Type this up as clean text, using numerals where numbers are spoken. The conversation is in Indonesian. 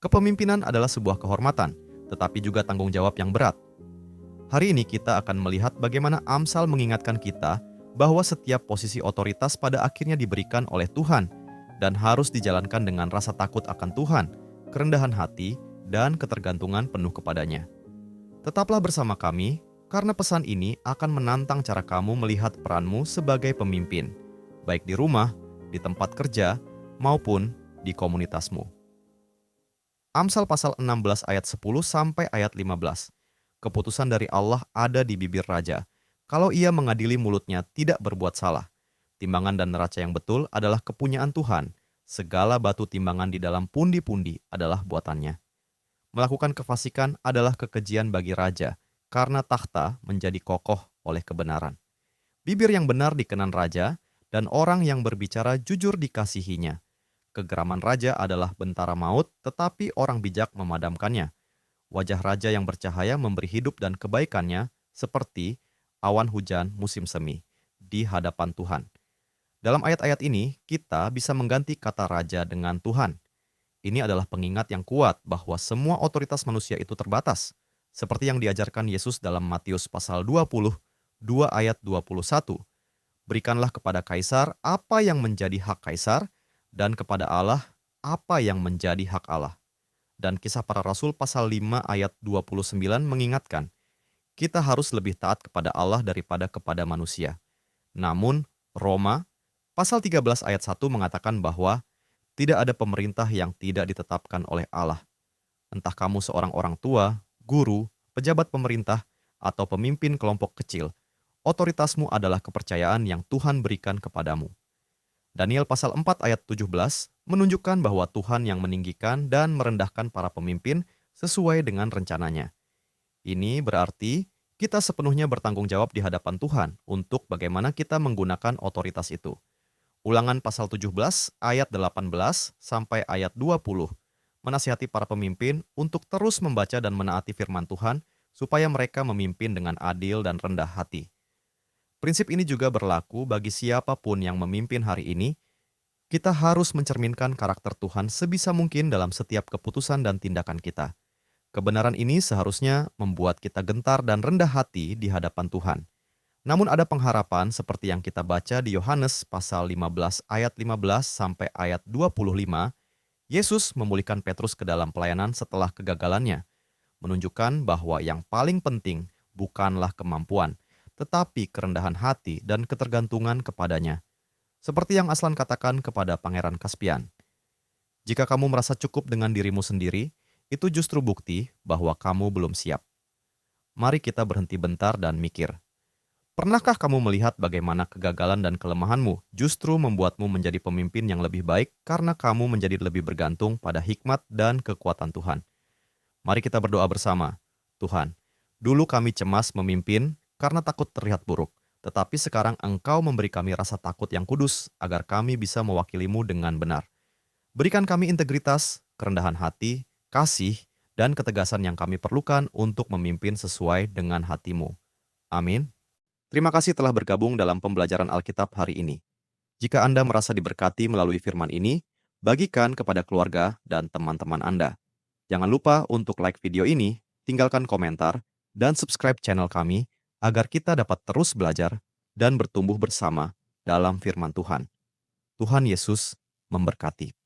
Kepemimpinan adalah sebuah kehormatan, tetapi juga tanggung jawab yang berat. Hari ini kita akan melihat bagaimana Amsal mengingatkan kita bahwa setiap posisi otoritas pada akhirnya diberikan oleh Tuhan dan harus dijalankan dengan rasa takut akan Tuhan, kerendahan hati, dan ketergantungan penuh kepadanya. Tetaplah bersama kami, karena pesan ini akan menantang cara kamu melihat peranmu sebagai pemimpin, baik di rumah, di tempat kerja, maupun di komunitasmu. Amsal pasal 16 ayat 10 sampai ayat 15. Keputusan dari Allah ada di bibir raja. Kalau ia mengadili mulutnya tidak berbuat salah. Timbangan dan neraca yang betul adalah kepunyaan Tuhan. Segala batu timbangan di dalam pundi-pundi adalah buatannya. Melakukan kefasikan adalah kekejian bagi raja, karena takhta menjadi kokoh oleh kebenaran. Bibir yang benar dikenan raja, dan orang yang berbicara jujur dikasihinya. Kegeraman raja adalah bentara maut, tetapi orang bijak memadamkannya. Wajah raja yang bercahaya memberi hidup dan kebaikannya seperti awan hujan musim semi di hadapan Tuhan. Dalam ayat-ayat ini, kita bisa mengganti kata raja dengan Tuhan. Ini adalah pengingat yang kuat bahwa semua otoritas manusia itu terbatas, seperti yang diajarkan Yesus dalam Matius pasal 20, 2 ayat 21. Berikanlah kepada Kaisar apa yang menjadi hak Kaisar, dan kepada Allah apa yang menjadi hak Allah. Dan Kisah Para Rasul pasal 5 ayat 29 mengingatkan, kita harus lebih taat kepada Allah daripada kepada manusia. Namun, Roma pasal 13 ayat 1 mengatakan bahwa tidak ada pemerintah yang tidak ditetapkan oleh Allah. Entah kamu seorang orang tua, guru, pejabat pemerintah, atau pemimpin kelompok kecil, otoritasmu adalah kepercayaan yang Tuhan berikan kepadamu. Daniel pasal 4 ayat 17 menunjukkan bahwa Tuhan yang meninggikan dan merendahkan para pemimpin sesuai dengan rencananya. Ini berarti kita sepenuhnya bertanggung jawab di hadapan Tuhan untuk bagaimana kita menggunakan otoritas itu. Ulangan pasal 17 ayat 18 sampai ayat 20 menasihati para pemimpin untuk terus membaca dan menaati firman Tuhan supaya mereka memimpin dengan adil dan rendah hati. Prinsip ini juga berlaku bagi siapapun yang memimpin hari ini. Kita harus mencerminkan karakter Tuhan sebisa mungkin dalam setiap keputusan dan tindakan kita. Kebenaran ini seharusnya membuat kita gentar dan rendah hati di hadapan Tuhan. Namun ada pengharapan seperti yang kita baca di Yohanes pasal 15 ayat 15 sampai ayat 25, Yesus memulihkan Petrus ke dalam pelayanan setelah kegagalannya, menunjukkan bahwa yang paling penting bukanlah kemampuan, tetapi kerendahan hati dan ketergantungan kepadanya. Seperti yang Aslan katakan kepada Pangeran Kaspian, jika kamu merasa cukup dengan dirimu sendiri, itu justru bukti bahwa kamu belum siap. Mari kita berhenti bentar dan mikir. Pernahkah kamu melihat bagaimana kegagalan dan kelemahanmu justru membuatmu menjadi pemimpin yang lebih baik karena kamu menjadi lebih bergantung pada hikmat dan kekuatan Tuhan? Mari kita berdoa bersama. Tuhan, dulu kami cemas memimpin karena takut terlihat buruk, tetapi sekarang Engkau memberi kami rasa takut yang kudus agar kami bisa mewakilimu dengan benar. Berikan kami integritas, kerendahan hati, kasih, dan ketegasan yang kami perlukan untuk memimpin sesuai dengan hati-Mu. Amin. Terima kasih telah bergabung dalam pembelajaran Alkitab hari ini. Jika Anda merasa diberkati melalui firman ini, bagikan kepada keluarga dan teman-teman Anda. Jangan lupa untuk like video ini, tinggalkan komentar, dan subscribe channel kami agar kita dapat terus belajar dan bertumbuh bersama dalam firman Tuhan. Tuhan Yesus memberkati.